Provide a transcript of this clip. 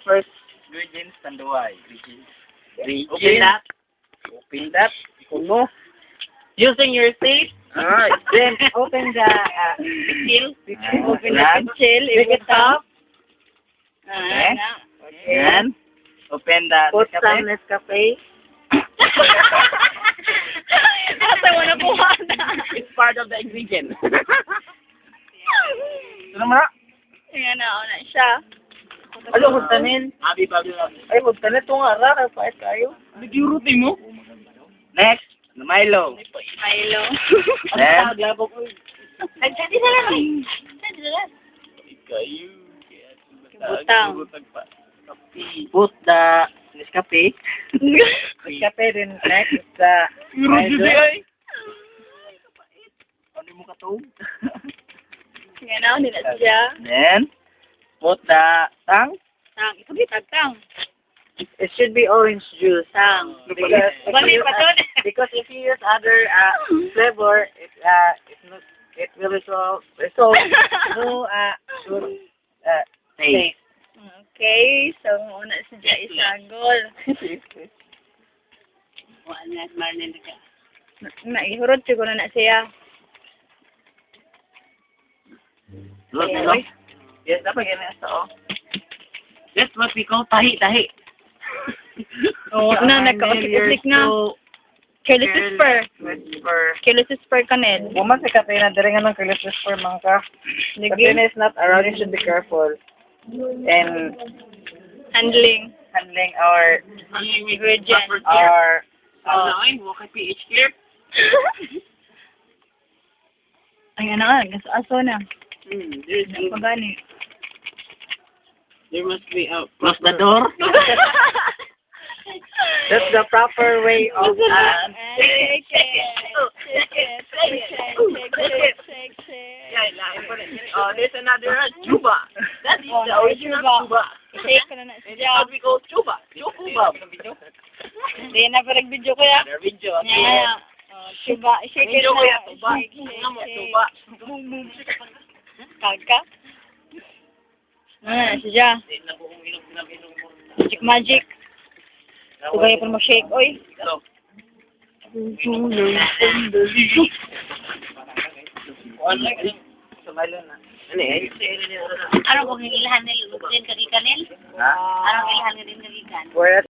first ingredients tanduay. Open that. Open that. Kuno. Using your teeth. Alright. Then open the pickle. Open the Yan. pickle. Pick it up. Okay. Then, open the Put Nescafe. some Nescafe. Asa mo na buha na. It's part of the ingredient. Ito naman na. Ayan na, na siya. Ano, hutanin? Abi, babi. Ay, hutanin ito nga. Rara, pahit kayo. Nag-iuruti mo? Next, Milo. Milo. Then, Ay, dati na lang. Dati na lang. kayo. Butang. Put the Nescafe. Nescafe din next. The Milo. Ano mo katong? Ayan na, hindi na siya. Then, put the tang. Tang, ito bitag tang. It should be orange juice. Tang. Because pa to. because if you use other flavor, it will result no taste. Okay, so muna siya isagol. Naihurot siya ko na siya. Look, look. Yes, dapat ganyan ito, oh. That's what we call tahi-tahi. Oo, na, nagka-usik na. Careless whisper. Careless whisper kanel. Woman sa Katrina, diri nga ng careless whisper, mga ka. Katrina is not around, you should be careful. And Handling. handling our Ingredient. our PH here. Ayan na, aso na. Pagani. There must be a close the door. That's the proper way of Shake it. Oh, there's another chuba. That is the original chuba. Shake ko na This is siya. what we call chuba. Chuba. Hindi na parang video ko ya. Another video. Yeah. Chuba. Shake it Video ko ya, na. tuba. Tuba. Kagka. Siya. Magic magic. Tugay pa mo shake, oy. Ano kung ilhan nila din kagi kanil? Ha? Ano ilhan din kagi kan? Where